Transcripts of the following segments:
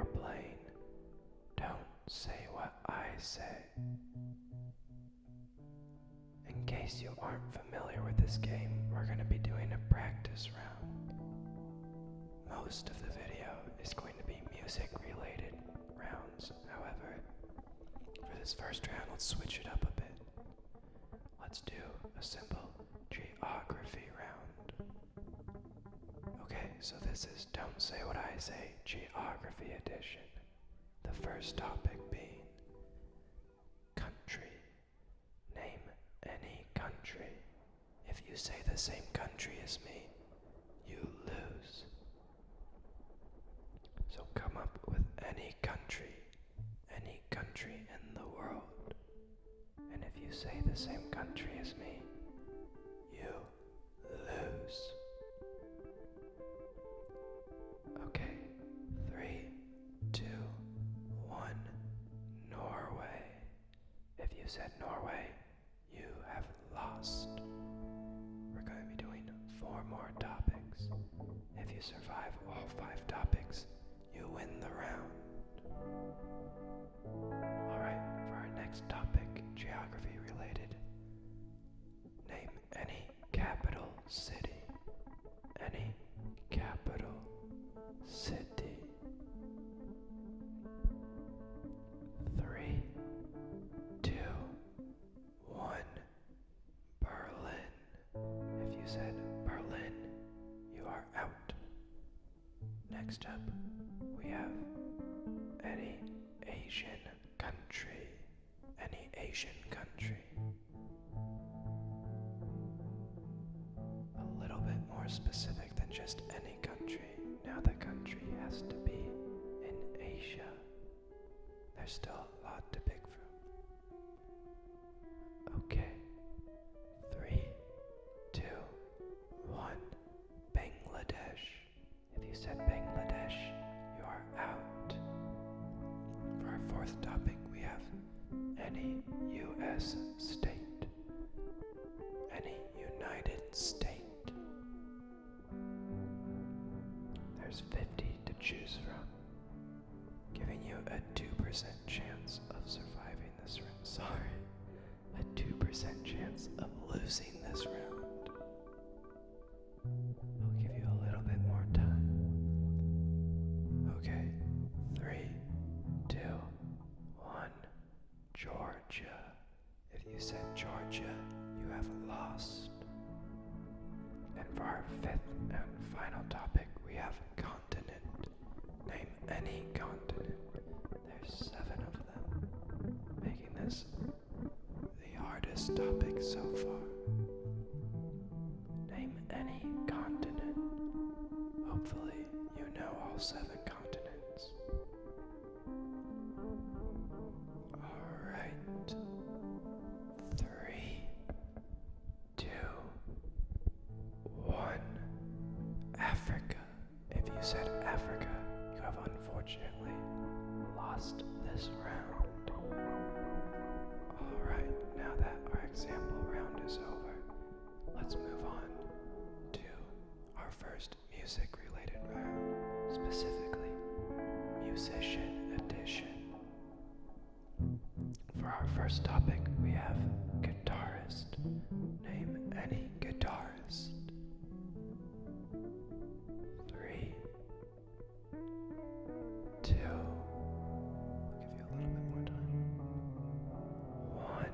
we're playing Don't Say What I Say. In case you aren't familiar with this game, we're going to be doing a practice round. Most of the video is going to be music-related rounds. However, for this first round, let's switch it up a bit. Let's do a simple geography round. Okay, so this is Don't Say What I Say Geography Edition. The first topic being country. Name any country. If you say the same country as me, you lose. So come up with any country in the world. And if you say the same country as me, you lose. Okay, 3, 2, 1, Norway. If you said Norway, you have lost. We're going to be doing 4 more topics. If you survive all 5 topics, you win the round. Alright, for our next topic, geography related. Name any capital city. Any capital city. 3, 2, 1, Berlin. If you said Berlin, you are out. Next up, we have any Asian country. Any Asian country. A little bit more specific than just any country. Now the country has to be in Asia. There's still a lot to pick from. Okay. 3, 2, 1, Bangladesh. If you said Bangladesh, you are out. For our 4th topic, we have any U.S. state. Any United State. There's 50 to choose from, giving you a 2% chance of surviving this round. Sorry, a 2% chance of losing this round. I'll give you a little bit more time. Okay, 3, 2, 1, Georgia. If you said Georgia, you have lost. And for our 5th and final topic, we have continent. Name any continent. There's 7 of them, making this the hardest topic so far. Name any continent. Hopefully, you know all 7 continents. Alright. 3, 2, 1. Africa. If you said Africa, you have unfortunately lost this round. Alright, now that our example round is over, let's move on to our first music-related round, specifically Musician Edition. For our first topic, we have guitarist. Name any guitarist. 3, 2, I'll give you a little bit more time. 1,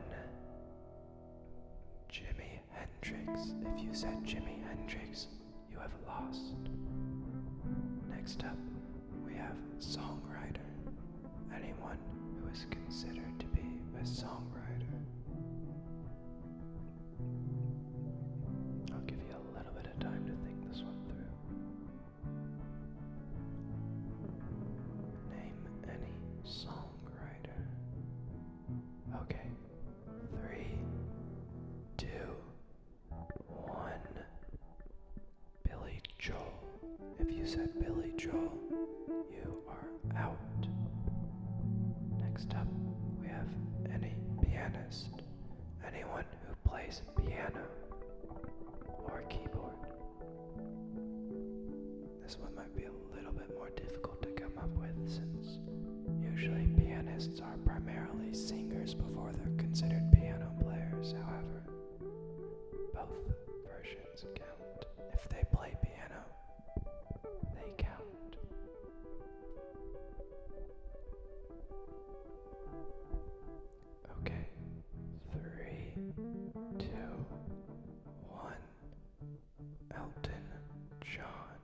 Jimi Hendrix. If you said Jimi Hendrix, you have lost. Next up, we have songwriter. Anyone who is considered to be a songwriter. I'll give you a little bit of time to think this one through. Name any songwriter. Okay. 3, 2, 1. Billy Joel. If you said Billy Joel, you are out. Next up, we have any pianist. Anyone who plays piano or keyboard. This one might be a little bit more difficult to come up with since pianists are primarily singers before they're considered piano players. However, both versions count. If they play piano, they count. Okay, 3, 2, 1. Elton John.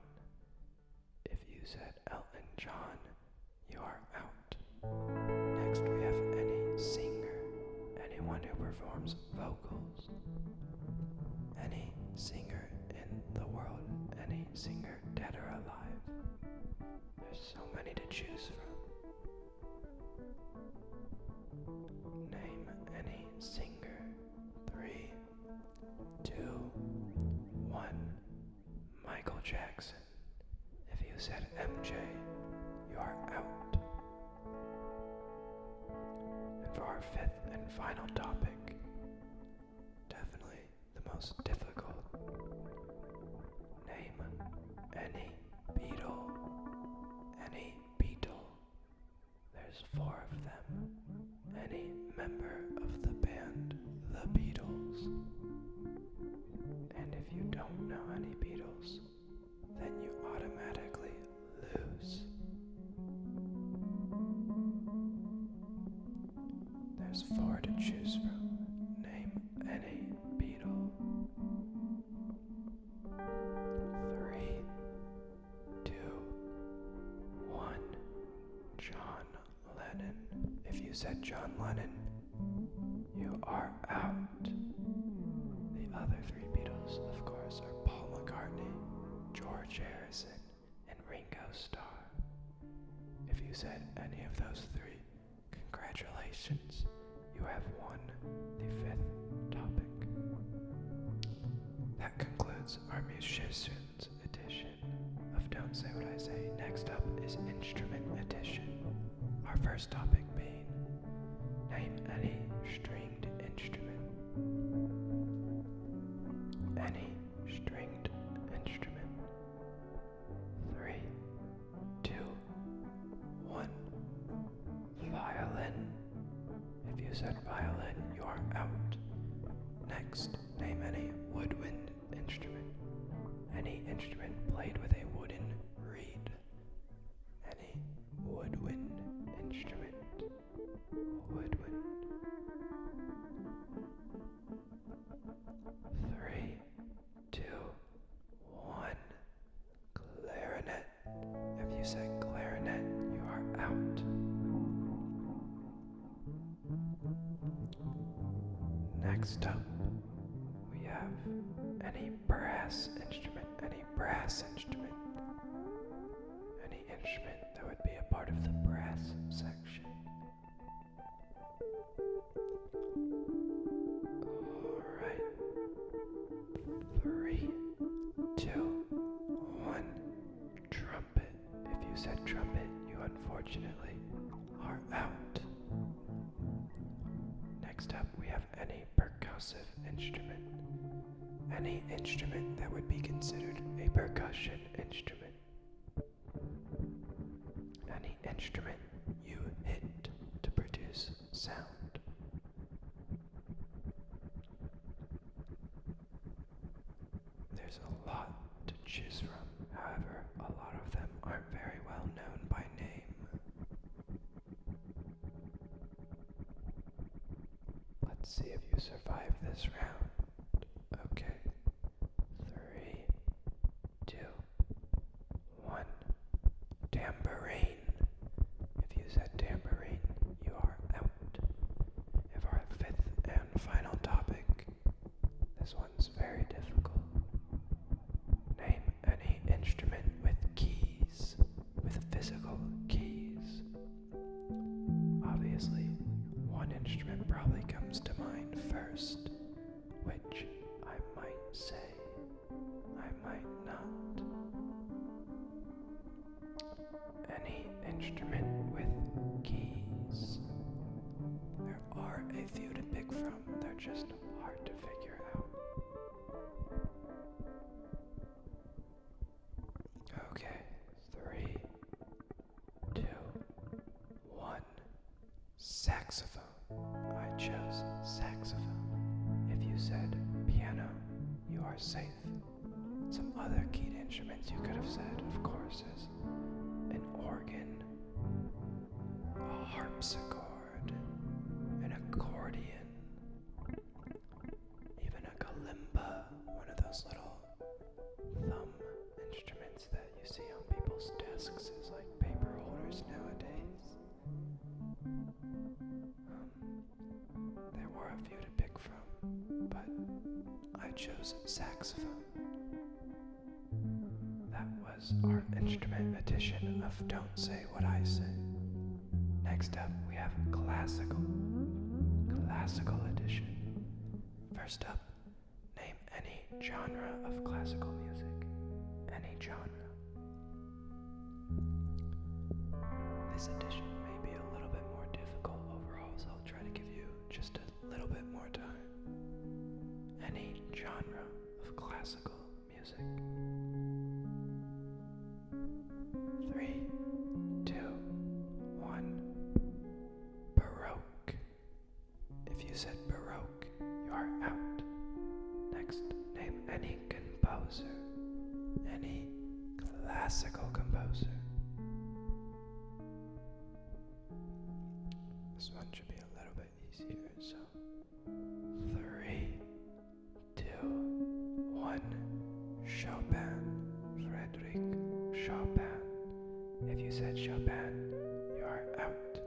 If you said Elton John, you are out. Next we have any singer, anyone who performs vocals. Any singer in the world, any singer dead or alive. There's so many to choose from. Name any singer. 3, 2, 1. Michael Jackson. If you said MJ, you are out. And for our fifth and final topic, definitely the most difficult. Name any Beatle. Any Beatle. There's 4 of them. Any member of the band The Beatles. And if you don't know any Beatles, then you automatically lose. There's 4 to choose from. Name any Beatle. 3, 2, 1. John Lennon. If you said John Lennon, you are out. The other 3 Beatles, of course, are Paul McCartney, George Harrison, and Ringo Starr. If you said any of those 3, congratulations, you have won the 5th topic. That concludes our Musicians edition of Don't Say What I Say. Next up is Instrument edition. Our first topic being, name any stringed instrument. Any stringed instrument. 3, 2, 1. Violin. If you said violin, you are out. Next, name any woodwind instrument. Any instrument played with a wooden reed. Any woodwind instrument. Woodwind. 3, 2, 1. Clarinet. If you said clarinet, you are out. Next up, we have any brass instrument. Any brass instrument. Any instrument that would be a part of the brass section. Alright. 3, 2, 1. Trumpet. If you said trumpet, you unfortunately are out. Next up, we have any percussive instrument. Any instrument that would be considered a percussion instrument. Any instrument you hit to produce sound. There's a lot to choose from. However, a lot of them aren't very well known by name. Let's see if you survive this round. Okay. 3, 2, 1. Tambourine. If you said tambourine, you are out. And for our 5th and final topic, this one's very difficult. Name any instrument with keys, with physical keys. Obviously, one instrument probably comes to mind first, which I might say, I might not. Any instrument with keys. There are a few to pick from, they're just hard to figure out. Okay, 3, 2, 1. safe. Some other keyed instruments you could have said, of course, is an organ, a harpsichord, an accordion, even a kalimba, one of those little thumb instruments that you see on people's desks as like paper holders nowadays. There were a few to pick from, but I chose saxophone. That was our instrument edition of Don't Say What I Say. Next up, we have classical edition. First up, name any genre of classical music. Any genre. This edition may be a little bit more difficult overall, so I'll try to give you just a little bit more time. Any genre of classical music. 3, 2, 1. Baroque. If you said Baroque, you are out. Next, name any composer. Any classical composer. This one should be a little bit easier, so 3, 2, 1. Chopin. Frédéric Chopin. If you said Chopin, you are out.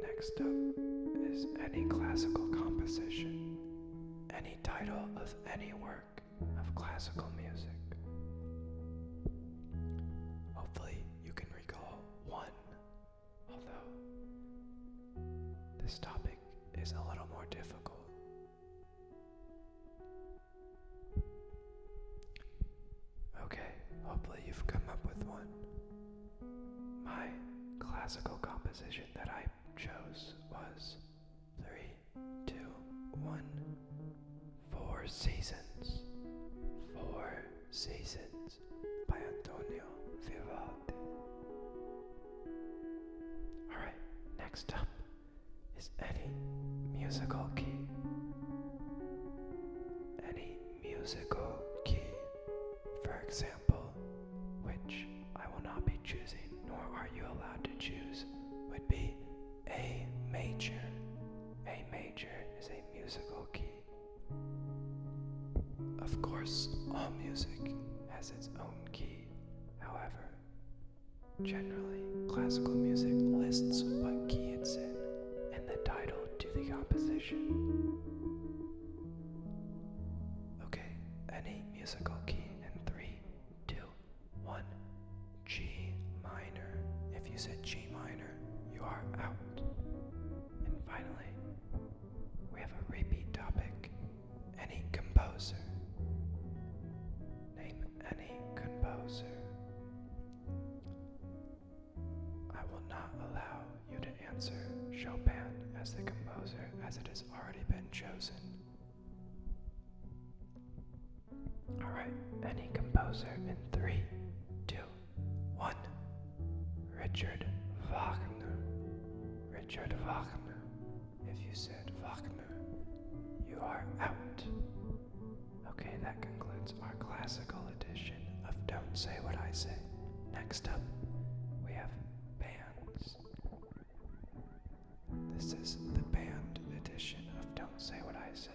Next up is any classical composition, any title of any work of classical music. Hopefully you can recall one, although this topic is a little more difficult. Okay, hopefully you've come up with one. My classical composition that I chose was 3, 2, 1. 4 Seasons. 4 Seasons by Antonio Vivaldi. Alright, next up is any musical key. Any musical key. For example, which I will not be choosing, nor are you allowed to choose, would be A major. A major is a musical key. Of course, all music has its own key. However, generally, classical music lists what key it's in the title to the composition. Okay, any musical key in 3, 2, 1. G minor. If you said G minor, you are out. And finally, we have a repeat topic. Any composer. Name any composer. I will not allow you to answer Chopin as the composer, as it has already been chosen. Alright, any composer in 3, 2, 1. Richard Wagner. Richard Wagner. If you said Wagner, you are out. Okay, that concludes our classical edition of Don't Say What I Say. Next up, we have bands. This is the band edition of Don't Say What I Say.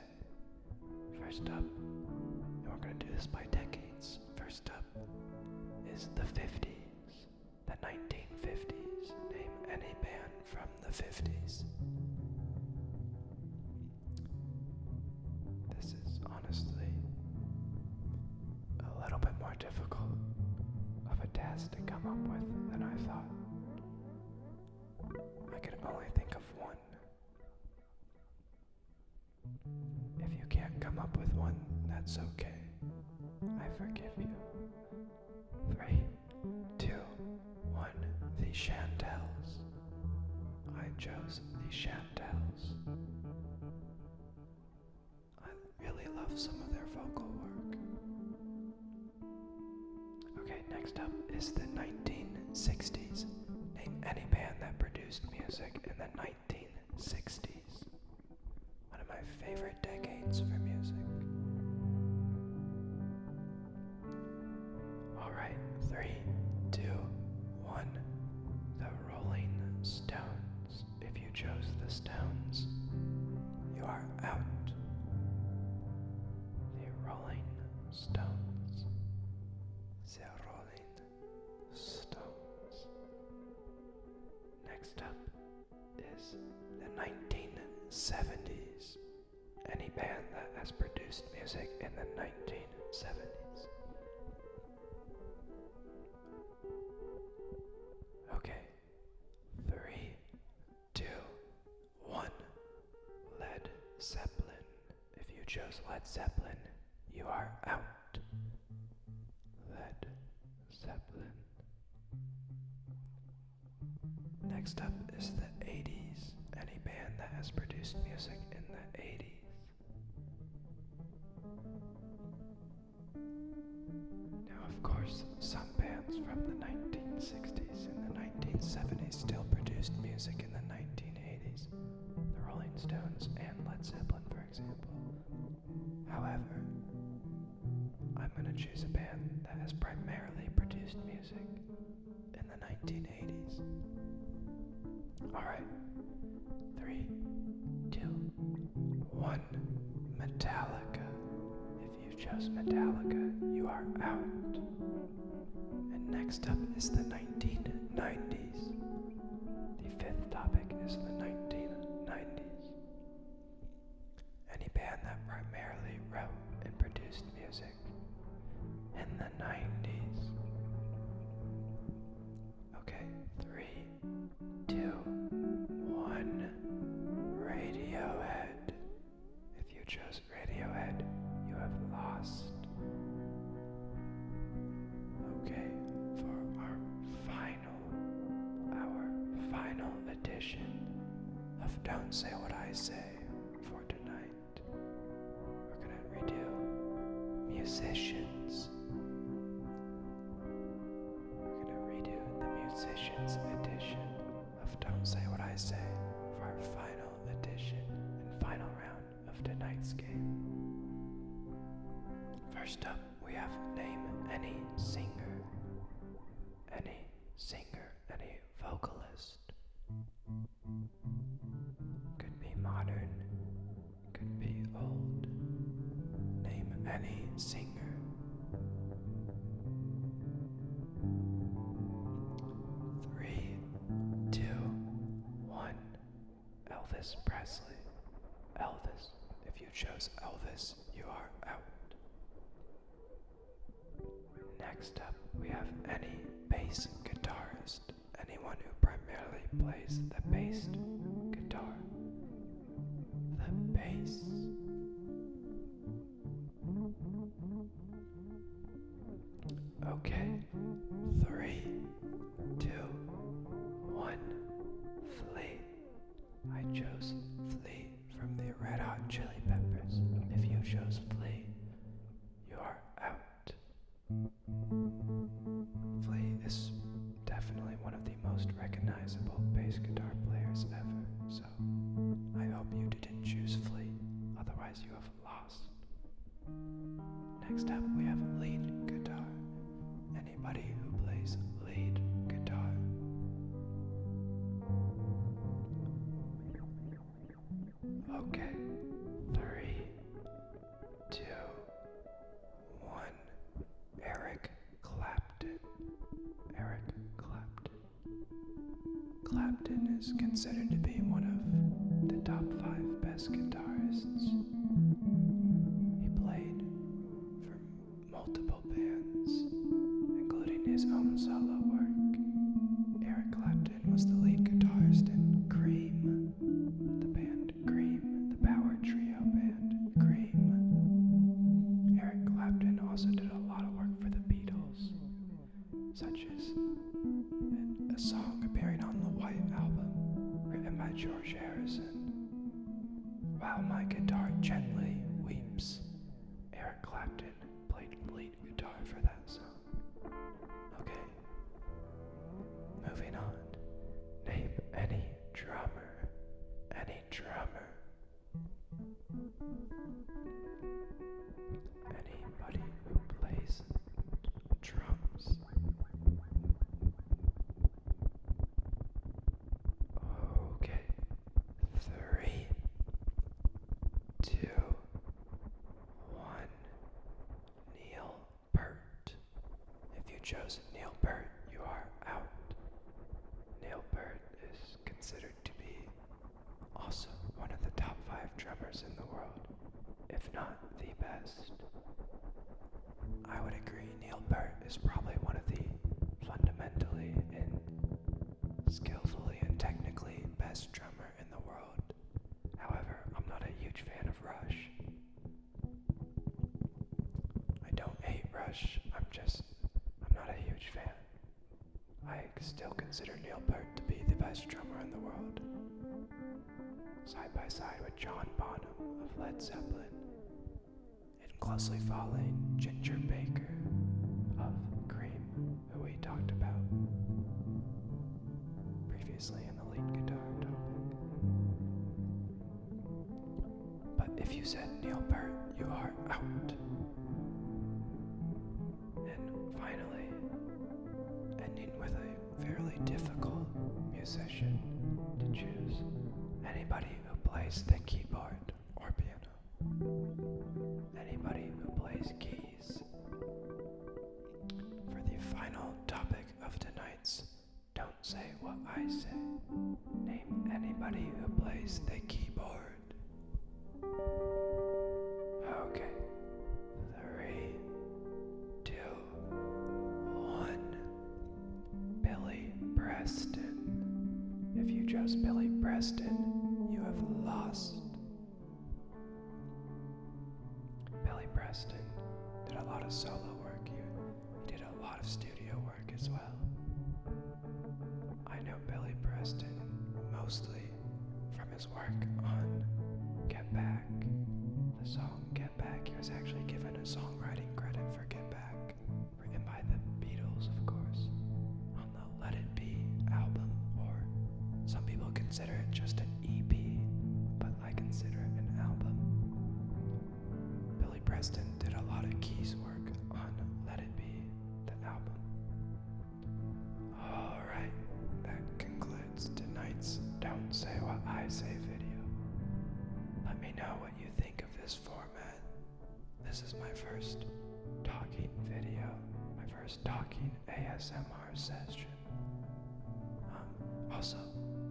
First up, and we're going to do this by decades. First up is the 50s, the 1950s. Name any band from the 50s. This is honestly a little bit more difficult of a task to come up with than I thought. I could only think of one. If you can't come up with one, that's okay. I forgive you. 3, 2, 1. The Chantels. I chose the Chantels. I really love some of their vocal work. Okay, next up is the 1960s. Name any band that produced music in the 1960s. One of my favorite decades out. The Rolling Stones. The Rolling Stones. Next up is the 1970s. Any band that has produced music in the 1970s. Okay. 3, 2, 1. Led Zeppelin. If you chose Led Zeppelin, you are out. Led Zeppelin. Next up is the 80s. Any band that has produced music in the 80s. Now, of course, some bands from the 1960s and the 1970s still produced music in the 1980s. The Rolling Stones and Led Zeppelin, for example. However, I'm going to choose a band that has primarily produced music in the 1980s. Alright. 3, 2, 1. Metallica. If you chose Metallica, you are out. And next up is the 1990s. The fifth topic is the 1990s. Any band that primarily wrote and produced music in the 90s. Okay, 3, 2, 1. Radiohead. If you chose Radiohead, you have lost. Okay, for our final edition of Don't Say What I Say for tonight, we're gonna redo musicians. We're gonna redo the musicians edition of Don't Say What I Say for our final edition and final round of tonight's game. First up, we have name any singer. Any singer, any vocalist. Could be modern, could be old. Name any singer. 3, 2, 1. Elvis Presley. Elvis. If you chose Elvis, you are out. Next up, we have any bass guitarist. Anyone who primarily plays the bass guitar. The bass. Okay. 3, 2, 1. Flea. I chose Flea from the Red Hot Chili Peppers. If you chose Flea, you are out. Flea is definitely one of the most recognizable bass guitar players ever, so I hope you didn't choose Flea, otherwise you have lost. Next up, we have lead guitar. Anybody who plays lead guitar. Okay. 3, 2, 1. Eric Clapton. Eric Clapton. Clapton is considered to be one of the top 5 best guitarists. He played for multiple bands, including his own solo work. Eric Clapton was the lead guitarist in Cream, the band Cream, the power trio band Cream. Eric Clapton also did a lot of work for the Beatles, such as a song appearing on the White Album, written by George Harrison. While My Guitar Gently Weeps, Eric Clapton played lead guitar for that song. Okay, moving on. Name any drummer. Any drummer. Anybody who plays drums. Okay. 3, 2, 1. Neil Peart. If you chose Neil Peart, you are out. Neil Peart is considered to be also one of the top 5 drummers in the world, if not the best. I would agree Neil Peart is probably one of the fundamentally and skillfully and technically best drummer in the world. However, I'm not a huge fan of Rush. I don't hate Rush, I'm not a huge fan. I still consider Neil Peart to be the best drummer in the world. Side by side with John Bonham of Led Zeppelin, and closely following Ginger Baker of Cream, who we talked about previously in the lead guitar topic. But if you said Neil Peart, you are out. And finally, ending with a fairly difficult musician to choose. Anybody who plays the keyboard or piano. Anybody who plays keys. For the final topic of tonight's Don't Say What I Say, name anybody who plays the keyboard. Okay. 3, 2, 1. Billy Preston. If you chose Billy Preston, you have lost. Billy Preston did a lot of solo work. He did a lot of studio work as well. I know Billy Preston mostly from his work on Get Back. The song Get Back, he was actually given a songwriting credit for Get Back, written by the Beatles, of course, on the Let It Be album, or some people consider it just an EP, but I consider it an album. Billy Preston did a lot of keys work on Let It Be, the album. Alright, that concludes tonight's Don't Say What I Say video. Let me know what you think of this format. This is my first talking video, my first talking ASMR session. Also,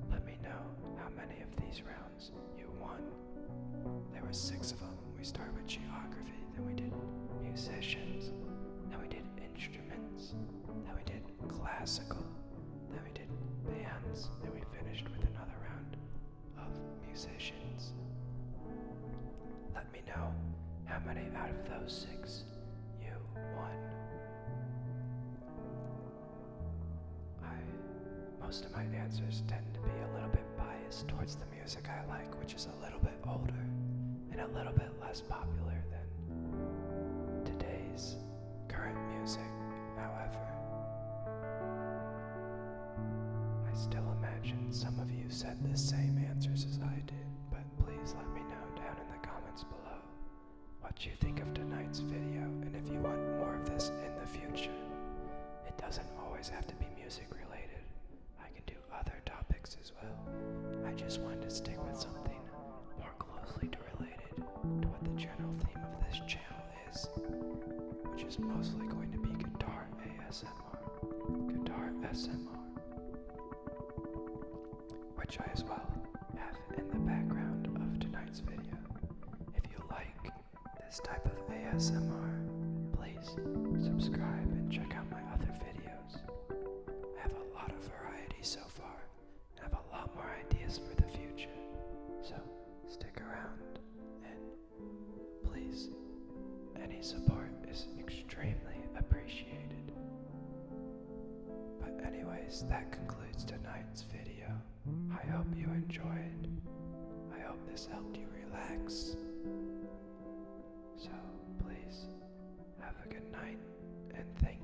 let me know how many of these rounds you won. There were 6 of them. We started with geography, then we did musicians, then we did instruments, then we did classical, then we did bands, and we finished with another round of musicians. Let me know how many out of those 6 you won. Most of my answers tend to be a little bit biased towards the music I like, which is a little bit older and a little bit less popular than today's current music. However, I still imagine some of you said the same answers as I did, but please let me know down in the comments below what you think of tonight's video, and if you want more of this in the future. It doesn't always have to be music related. I can do other topics as well. I just wanted to stick with something more closely related to what the general theme of this channel is, which is mostly going to be guitar ASMR, guitar SMR, which I as well have in the background of tonight's video. If you like this type of ASMR, please subscribe and check out my other videos. I have a lot of variety so far, and I have a lot more ideas for the future. So stick around, and please, any support is extremely appreciated. But anyways, that concludes tonight's video. I hope you enjoyed. I hope this helped you relax. So please, have a good night, and thank